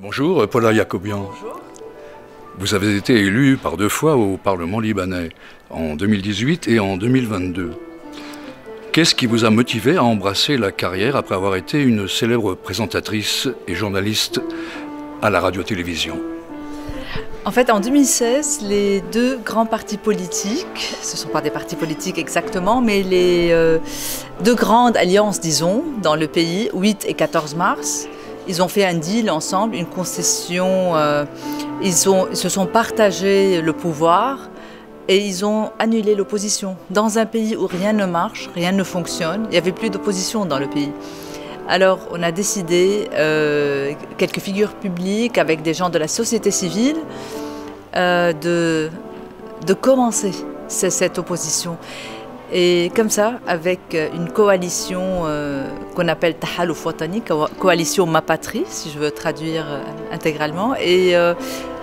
Bonjour, Paula Yacobian. Bonjour. Vous avez été élu par 2 fois au Parlement libanais, en 2018 et en 2022. Qu'est-ce qui vous a motivé à embrasser la carrière après avoir été une célèbre présentatrice et journaliste à la radio-télévision? En fait, en 2016, les deux grands partis politiques, ce ne sont pas des partis politiques exactement, mais les deux grandes alliances, disons, dans le pays, 8 et 14 mars, ils ont fait un deal ensemble, une concession, ils se sont partagés le pouvoir et ils ont annulé l'opposition. Dans un pays où rien ne marche, rien ne fonctionne, il n'y avait plus d'opposition dans le pays. Alors on a décidé, quelques figures publiques avec des gens de la société civile, de commencer cette opposition. Et comme ça, avec une coalition qu'on appelle Tahalouf Watani, coalition Ma Patrie, si je veux traduire intégralement. Et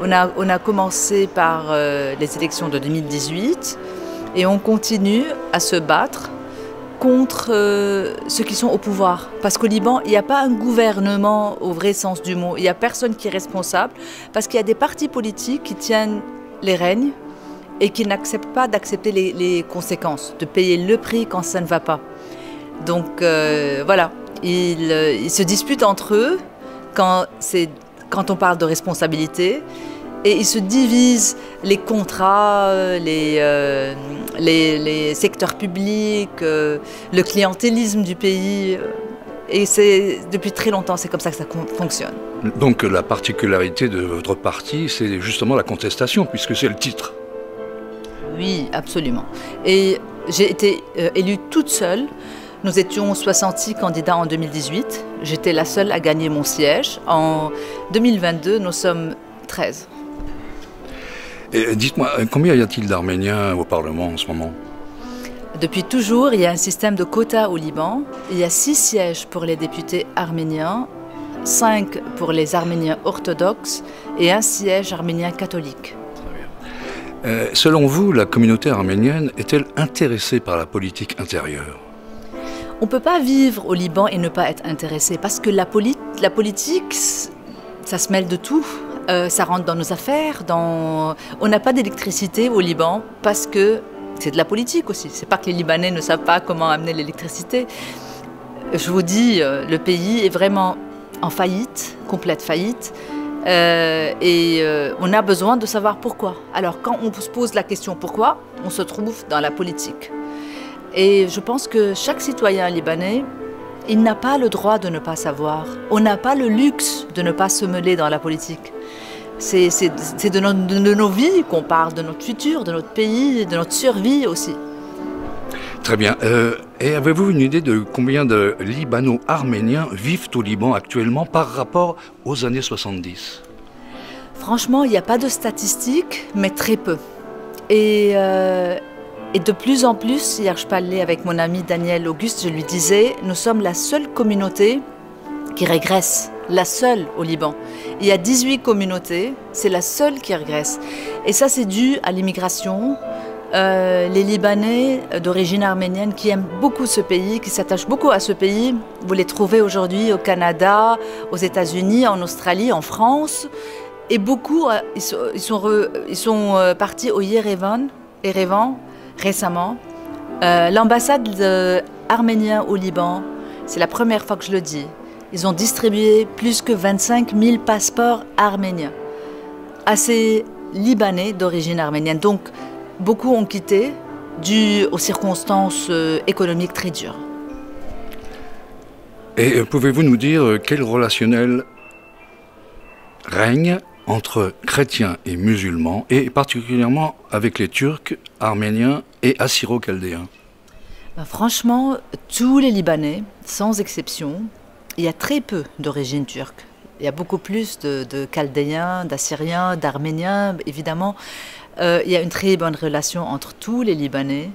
on a commencé par les élections de 2018 et on continue à se battre contre ceux qui sont au pouvoir. Parce qu'au Liban, il n'y a pas un gouvernement au vrai sens du mot. Il n'y a personne qui est responsable parce qu'il y a des partis politiques qui tiennent les règnes et qui n'acceptent pas d'accepter les conséquences, de payer le prix quand ça ne va pas. Donc voilà, ils se disputent entre eux quand on parle de responsabilité et ils se divisent les contrats, les secteurs publics, le clientélisme du pays. Et depuis très longtemps, c'est comme ça que ça fonctionne. Donc la particularité de votre parti, c'est justement la contestation, puisque c'est le titre. Oui, absolument. Et j'ai été élue toute seule. Nous étions 66 candidats en 2018. J'étais la seule à gagner mon siège. En 2022, nous sommes 13. Et dites-moi, combien y a-t-il d'Arméniens au Parlement en ce moment? Depuis toujours, il y a un système de quotas au Liban. Il y a 6 sièges pour les députés arméniens, 5 pour les Arméniens orthodoxes et 1 siège arménien catholique. Selon vous, la communauté arménienne est-elle intéressée par la politique intérieure? On ne peut pas vivre au Liban et ne pas être intéressé parce que la politique, ça se mêle de tout. Ça rentre dans nos affaires. On n'a pas d'électricité au Liban parce que c'est de la politique aussi. C'est pas que les Libanais ne savent pas comment amener l'électricité. Je vous dis, le pays est vraiment en faillite, complète faillite. On a besoin de savoir pourquoi. Alors quand on se pose la question pourquoi, on se trouve dans la politique. Et je pense que chaque citoyen libanais, il n'a pas le droit de ne pas savoir. On n'a pas le luxe de ne pas se mêler dans la politique. C'est de nos vies qu'on parle, de notre futur, de notre pays, de notre survie aussi. Très bien. Et avez-vous une idée de combien de Libano-Arméniens vivent au Liban actuellement par rapport aux années 70? Franchement, il n'y a pas de statistiques, mais très peu. Et de plus en plus, hier je parlais avec mon ami Daniel Auguste, je lui disais, nous sommes la seule communauté qui régresse, la seule au Liban. Il y a 18 communautés, c'est la seule qui régresse. Et ça, c'est dû à l'immigration. Les Libanais d'origine arménienne qui aiment beaucoup ce pays, qui s'attachent beaucoup à ce pays, vous les trouvez aujourd'hui au Canada, aux États-Unis, en Australie, en France. Et beaucoup, ils sont partis au Yerevan récemment. L'ambassade arménienne au Liban, c'est la première fois que je le dis, ils ont distribué plus que 25 000 passeports arméniens à ces Libanais d'origine arménienne. Donc, beaucoup ont quitté dû aux circonstances économiques très dures. Et pouvez-vous nous dire quel relationnel règne entre chrétiens et musulmans, et particulièrement avec les Turcs, Arméniens et Assyro-Chaldéens? Franchement, tous les Libanais, sans exception, il y a très peu d'origine turque. Il y a beaucoup plus de Chaldéens, d'Assyriens, d'Arméniens, évidemment. Il y a une très bonne relation entre tous les Libanais.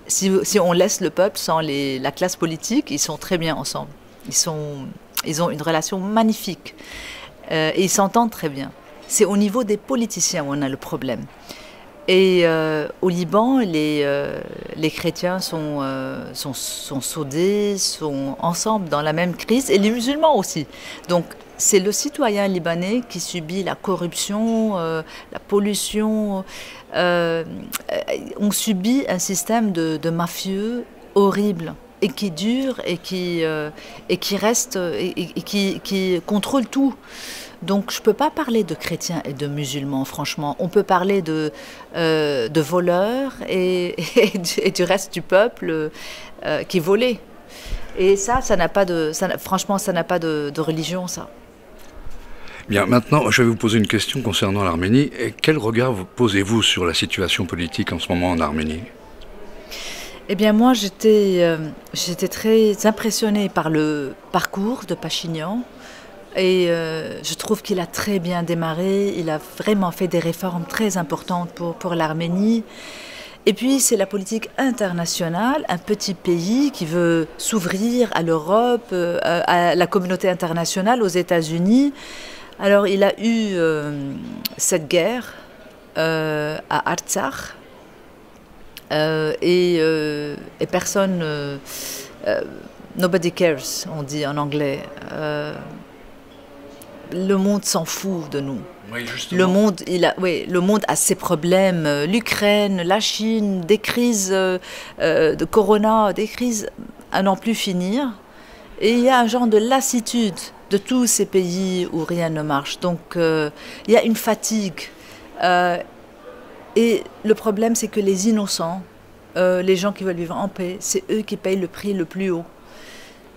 Si on laisse le peuple sans la classe politique, ils sont très bien ensemble. Ils ont une relation magnifique et ils s'entendent très bien. C'est au niveau des politiciens où on a le problème. Et au Liban, les chrétiens sont soudés, sont ensemble dans la même crise, et les musulmans aussi. Donc c'est le citoyen libanais qui subit la corruption, la pollution. On subit un système de mafieux horrible et qui dure et qui reste et qui contrôle tout. Donc je ne peux pas parler de chrétiens et de musulmans, franchement. On peut parler de voleurs et du reste du peuple qui volait. Et ça n'a pas de... franchement, ça n'a pas de religion, ça. Bien, maintenant, je vais vous poser une question concernant l'Arménie. Quel regard posez-vous sur la situation politique en ce moment en Arménie? Eh bien, moi, j'étais très impressionnée par le parcours de Pachinian. Et je trouve qu'il a très bien démarré. Il a vraiment fait des réformes très importantes pour l'Arménie. Et puis, c'est la politique internationale, un petit pays qui veut s'ouvrir à l'Europe, à la communauté internationale, aux États-Unis. Alors, il a eu cette guerre à Artsakh et personne, nobody cares, on dit en anglais. Le monde s'en fout de nous. Oui, le monde a ses problèmes. L'Ukraine, la Chine, des crises de corona, des crises à n'en plus finir. Et il y a un genre de lassitude de tous ces pays où rien ne marche. Donc il y a une fatigue. Et le problème, c'est que les innocents, les gens qui veulent vivre en paix, c'est eux qui payent le prix le plus haut.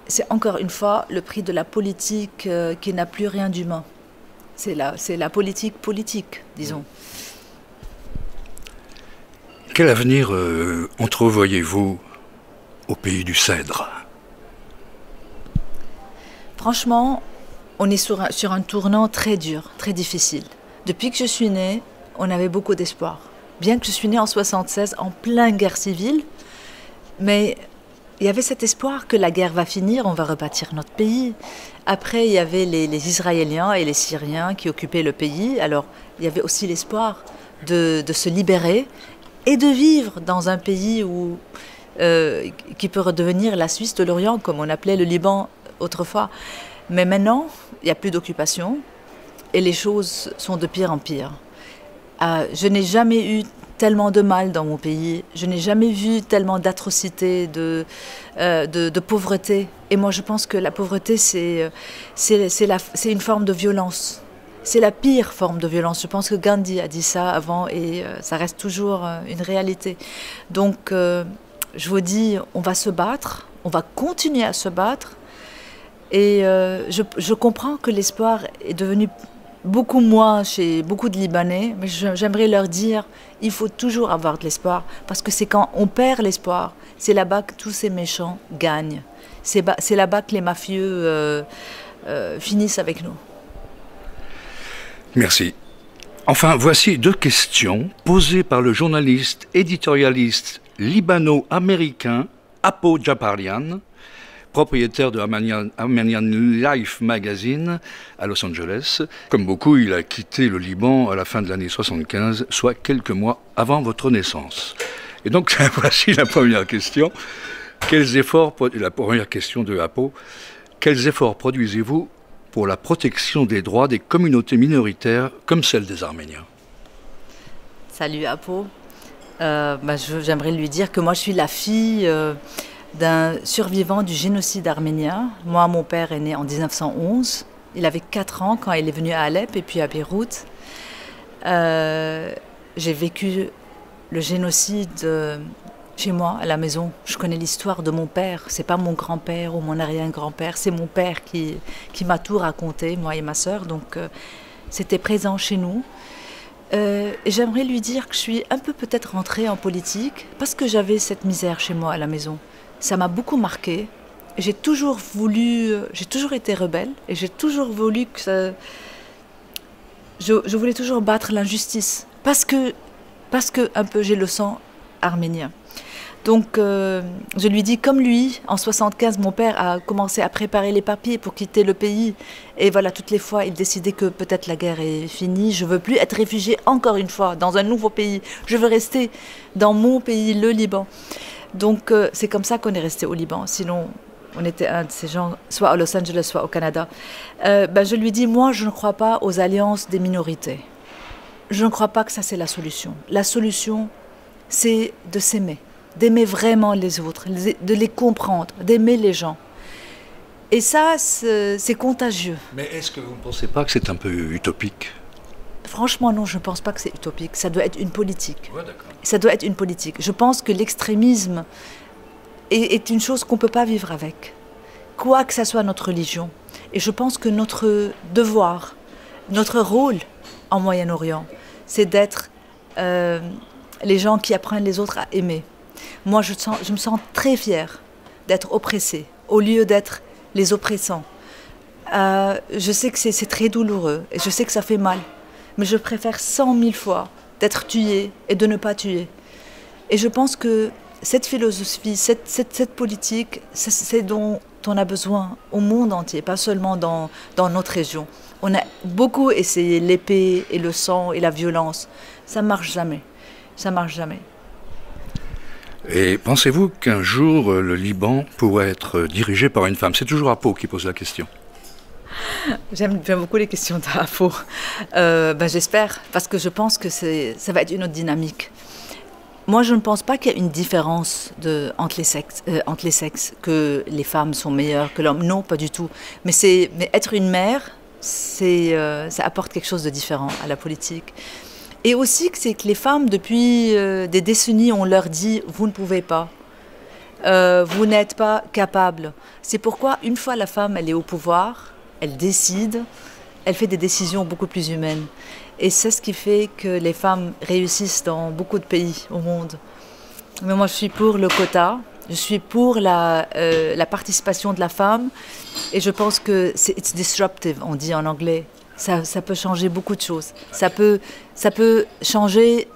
C'est encore une fois le prix de la politique qui n'a plus rien d'humain. C'est la politique, disons. Quel avenir entrevoyez-vous au pays du cèdre? Franchement, on est sur un tournant très dur, très difficile. Depuis que je suis née, on avait beaucoup d'espoir. Bien que je suis née en 1976, en pleine guerre civile, mais il y avait cet espoir que la guerre va finir, on va rebâtir notre pays. Après, il y avait les Israéliens et les Syriens qui occupaient le pays. Alors, il y avait aussi l'espoir de se libérer et de vivre dans un pays qui peut redevenir la Suisse de l'Orient, comme on appelait le Liban autrefois. Mais maintenant, il n'y a plus d'occupation et les choses sont de pire en pire. Je n'ai jamais eu tellement de mal dans mon pays. Je n'ai jamais vu tellement d'atrocités, de pauvreté. Et moi, je pense que la pauvreté, c'est une forme de violence. C'est la pire forme de violence. Je pense que Gandhi a dit ça avant et ça reste toujours une réalité. Donc, je vous dis, on va se battre, on va continuer à se battre. Et je comprends que l'espoir est devenu beaucoup moins chez beaucoup de Libanais, mais j'aimerais leur dire, il faut toujours avoir de l'espoir, parce que c'est quand on perd l'espoir, c'est là-bas que tous ces méchants gagnent. C'est là-bas que les mafieux finissent avec nous. Merci. Enfin, voici deux questions posées par le journaliste éditorialiste libano-américain Apo Jabbarian, propriétaire de Armenian Life Magazine à Los Angeles. Comme beaucoup, il a quitté le Liban à la fin de l'année 75, soit quelques mois avant votre naissance. Et donc, voici la première question. La première question de Apo. Quels efforts produisez-vous pour la protection des droits des communautés minoritaires comme celle des Arméniens? Salut Apo. J'aimerais lui dire que moi, je suis la fille d'un survivant du génocide arménien. Moi, mon père est né en 1911. Il avait 4 ans quand il est venu à Alep et puis à Beyrouth. J'ai vécu le génocide chez moi, à la maison. Je connais l'histoire de mon père. C'est pas mon grand-père ou mon arrière-grand-père. C'est mon père qui m'a tout raconté, moi et ma sœur. Donc, c'était présent chez nous. Et j'aimerais lui dire que je suis un peu peut-être rentrée en politique parce que j'avais cette misère chez moi à la maison. Ça m'a beaucoup marqué. J'ai toujours été rebelle et j'ai toujours voulu que ça... Je voulais toujours battre l'injustice parce que un peu j'ai le sang arménien. Donc je lui dis comme lui, en 1975, mon père a commencé à préparer les papiers pour quitter le pays. Et voilà, toutes les fois, il décidait que peut-être la guerre est finie. Je ne veux plus être réfugiée encore une fois dans un nouveau pays. Je veux rester dans mon pays, le Liban. Donc c'est comme ça qu'on est resté au Liban. Sinon, On était un de ces gens, soit à Los Angeles, soit au Canada. Je lui dis, moi, je ne crois pas aux alliances des minorités. Je ne crois pas que ça, c'est la solution. La solution, c'est de s'aimer, d'aimer vraiment les autres, de les comprendre, d'aimer les gens. Et ça, c'est contagieux. Mais est-ce que vous ne pensez pas que c'est un peu utopique? Franchement, non, je ne pense pas que c'est utopique. Ça doit être une politique. Ouais, d'accord. Ça doit être une politique. Je pense que l'extrémisme est une chose qu'on ne peut pas vivre avec, quoi que ça soit notre religion. Et je pense que notre devoir, notre rôle en Moyen-Orient, c'est d'être les gens qui apprennent les autres à aimer. Moi, je me sens très fière d'être oppressée, au lieu d'être les oppressants. Je sais que c'est très douloureux et je sais que ça fait mal, mais je préfère 100 000 fois d'être tuée et de ne pas tuer. Et je pense que cette philosophie, cette politique, c'est dont on a besoin au monde entier, pas seulement dans notre région. On a beaucoup essayé l'épée et le sang et la violence. Ça ne marche jamais. Ça marche jamais. Et pensez-vous qu'un jour, le Liban pourrait être dirigé par une femme? C'est toujours Apo qui pose la question. J'aime beaucoup les questions d'Afo. J'espère, parce que je pense que ça va être une autre dynamique. Moi, je ne pense pas qu'il y ait une différence entre les sexes, que les femmes sont meilleures que l'homme. Non, pas du tout. Mais être une mère, ça apporte quelque chose de différent à la politique. Et aussi, c'est que les femmes, depuis des décennies, on leur dit « vous ne pouvez pas, vous n'êtes pas capable ». C'est pourquoi, une fois la femme, elle est au pouvoir, elle décide, elle fait des décisions beaucoup plus humaines. Et c'est ce qui fait que les femmes réussissent dans beaucoup de pays au monde. Mais moi, je suis pour le quota, je suis pour la participation de la femme. Et je pense que it's disruptive, on dit en anglais. Ça peut changer beaucoup de choses. Ça peut changer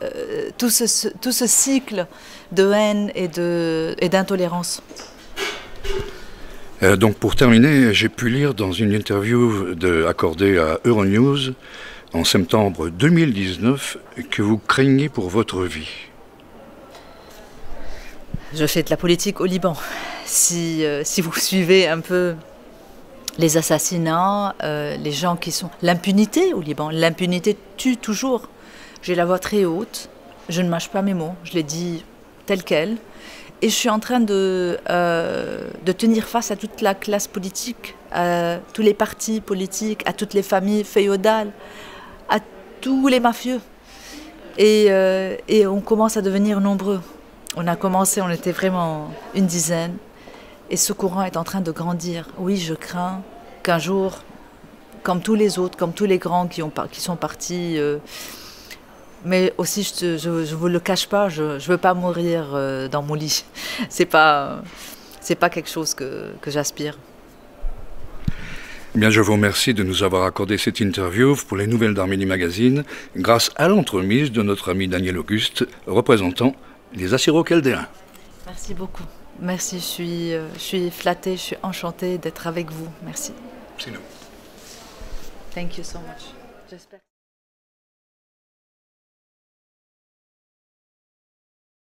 tout ce cycle de haine et d'intolérance. Donc pour terminer, j'ai pu lire dans une interview accordée à Euronews en septembre 2019 que vous craignez pour votre vie. Je fais de la politique au Liban. Si vous suivez un peu les assassinats, les gens qui sont... L'impunité au Liban, l'impunité tue toujours. J'ai la voix très haute, je ne mâche pas mes mots, je les dis tels quels. Et je suis en train de tenir face à toute la classe politique, à tous les partis politiques, à toutes les familles féodales, à tous les mafieux. Et on commence à devenir nombreux. On a commencé, on était vraiment une dizaine. Et ce courant est en train de grandir. Oui, je crains qu'un jour, comme tous les autres, comme tous les grands qui sont partis... mais aussi, je ne vous le cache pas, je ne veux pas mourir dans mon lit. C'est pas quelque chose que j'aspire. Bien, je vous remercie de nous avoir accordé cette interview pour les Nouvelles d'Arménie Magazine, grâce à l'entremise de notre ami Daniel Auguste, représentant les Assyro-Chaldéens. Merci beaucoup. Merci, je suis flattée, je suis enchantée d'être avec vous. Merci. C'est nous. Thank you so much. J'espère.